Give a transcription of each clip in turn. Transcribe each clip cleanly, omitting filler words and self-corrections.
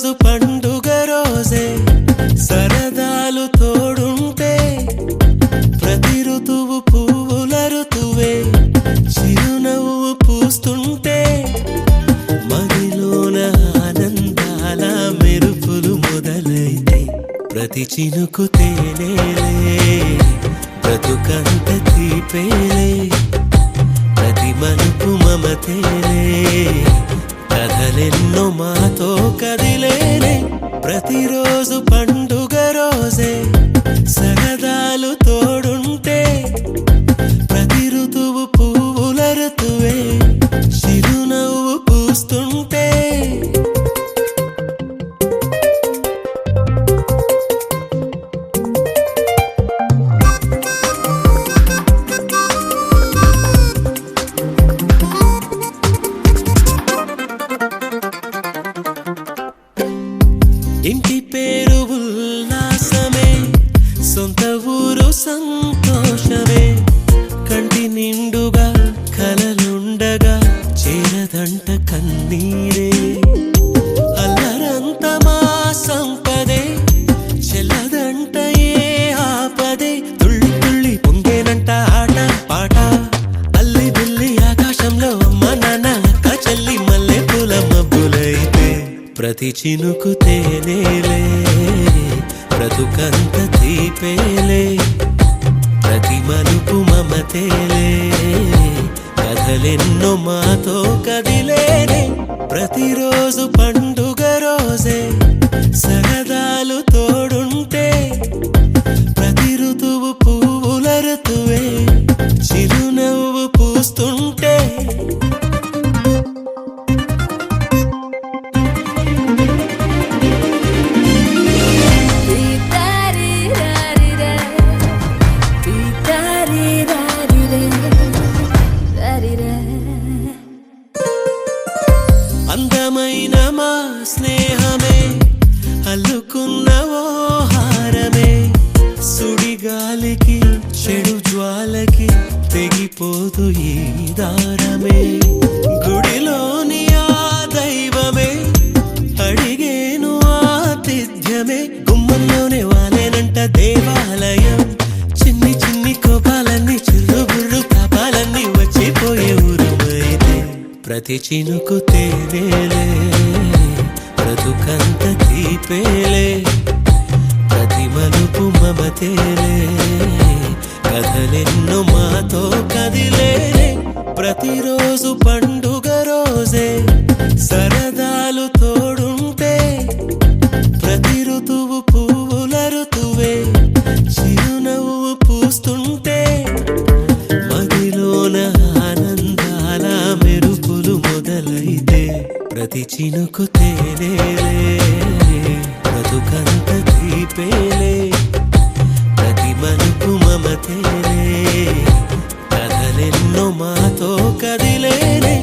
ప్రతిరోజు పండుగ రోజే సరదాలు తోడుంటే ప్రతి ఋతువు పువ్వుల ఋతువే చిరునవ్వు పూస్తుంటే మదిలోన ఆనందాల మెరుపులు మొదలైతే ప్రతి చినుకు తేనేలే బ్రతుకంత తీపేలే ప్రతి మలుపు మమతేలే కథలెన్నో మాతో కదిలేలే ప్రతిరోజు పండుగ రోజే సరదాలు తోడుంటే ప్రతి ఋతువు పువ్వుల ఋతువే చిరునవ్వు పూస్తుంటే ఇంటి పేరు ఉల్లాసమే సొంత ఊరు సంతోషమే కంటి నిండుగా కలలుండగా చేరదంట కన్నీరే అల్లరంత మా సంపదే చెల్లదంట ఏ ఆపదే తుళ్ళి తుళ్ళి పొంగేనంట ఆట పాట అల్లి బిల్లి ఆకాశంలో అమ్మ నాన్న అక్క చెల్లి మల్లె పూల మబ్బులైతే ప్రతి చినుకు తేనేలే బ్రతుకంత తీపేలే ప్రతి మలుపు మమతేలే కథలెన్నో మాతో కదిలేనే ప్రతిరోజు పండుగ రోజే సరదాలు తోడుంటే ప్రతి ఋతువు పువ్వుల ఋతువే చిరునవ్వు పూస్తుంటే అందమైన మా స్నేహమే అల్లుకున్న ఓ హారమే సుడిగాలికి చెడు జ్వాలకి తెగిపోదు ఈ దారమే గుడిలోని ఆ దైవమే అడిగేను ఆతిథ్యమే గుమ్మంలోనే వాలేనంట దేవాలయం చిన్ని చిన్ని కోపాలన్నీ చిరుబుర్రు తాపాలన్నీ వచ్చిపోయే ఊరుమైతే ప్రతి చినుకు తేనేలే బ్రతుకంత తీపేలే ప్రతి మలుపు మమతేలే కథలెన్నో మాతో కదిలేలే ప్రతిరోజు పండుగ రోజే సరదాలు తోడుంటే ప్రతి ఋతువు పువ్వుల ఋతువే చిరునవ్వు పూస్తుంటే మదిలోన ఆనందాల మెరుపులు మొదలైతే ప్రతి చినుకు తేనేలే బ్రతుకంత తీపేలే ప్రతి మలుపు మమతేలే కథలెన్నో మాతో కదిలేలే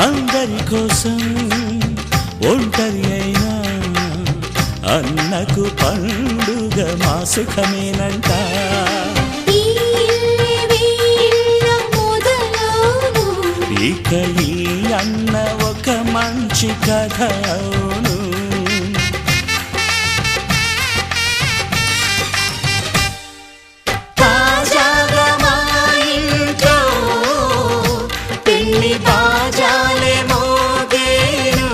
అందరి కోసం ఒంటరి అయినా అన్నకు పండుగ మా సుఖమేనంట. ఇక ఈ అన్న ఒక మంచి కథ అవును. తాజాగా మా ఇంట్లో పెళ్లి బాజాలే మోగేను.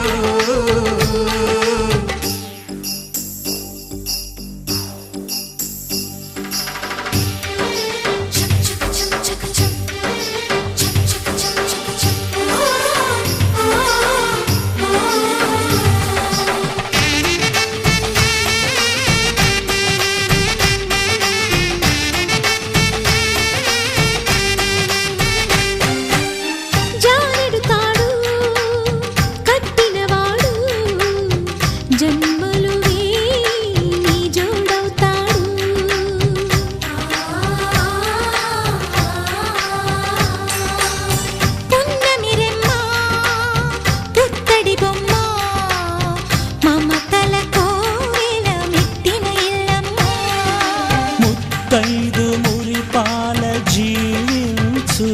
ముత్తైదు మురిపాల జీవించు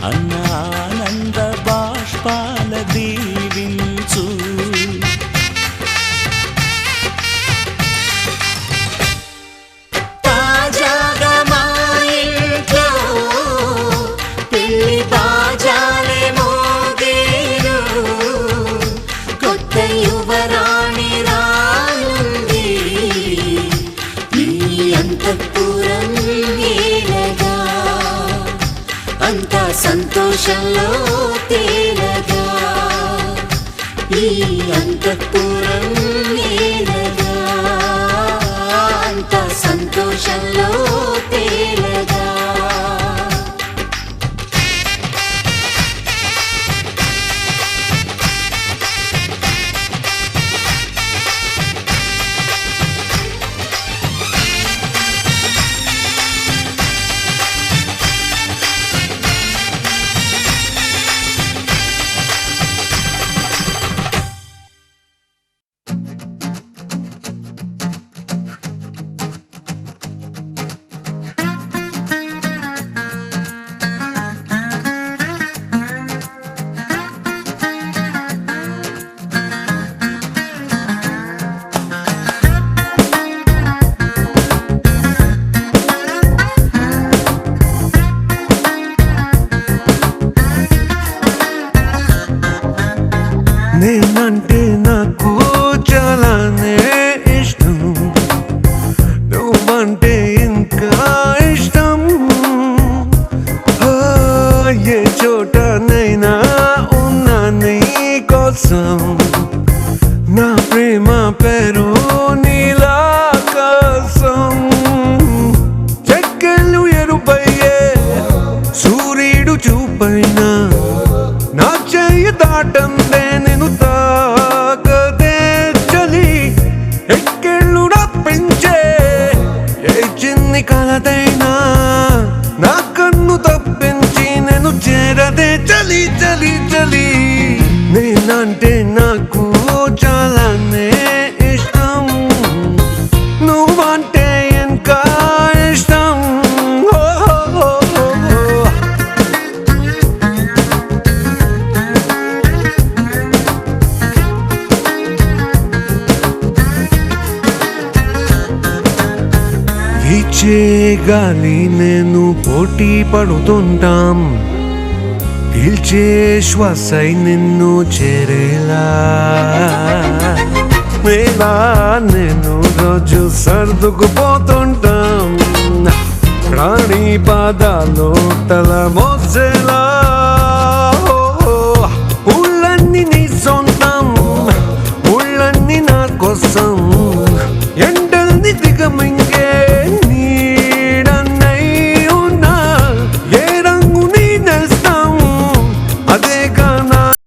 అన్న ఆనంద బాష్పాల దీవించు. తాజాగా మా ఇంట్లో పెళ్లి బాజాలే మోగేను. కొత్త యువరాణి రానుంది ఈ అంతఃపురం ఏలగా. అంతా సంతోషంలో తేలగా ఈ అంతఃపురం ఏలగా. అంతా సంతోషంలో తేలగా. నేనంటే నాకు చాలానే ఇష్టం, నువ్వంటే ఇంకా ఇష్టం. ఏ చోటనైనా ఉన్నా నీ కోసం, నా ప్రేమ పేరు నీలాకాశం. చెక్కెళ్ళు ఎరుపయ్యే సూర్యుడు చూపైనా నా చెయ్యి దాటందే నేను తాకదే చలి. ఎక్కెళ్ళు పెంచే ఏ చిన్ని కలదైనా నా కన్ను తప్పించి నేను చేరదే చలి చలి చలి. నేనంటే నాకు చాలానే ఇష్టం, నువ్వంటే ఇంకా ఇష్టం. వీచే గాలి నేను పోటీ పడుతుంటాం, పీల్చే శ్వాసై నిన్ను చేరేలా. మేలా నేను రోజు సర్దుకుపోతుంటాం, ప్రాణి పాదాలు తల మోసేలా.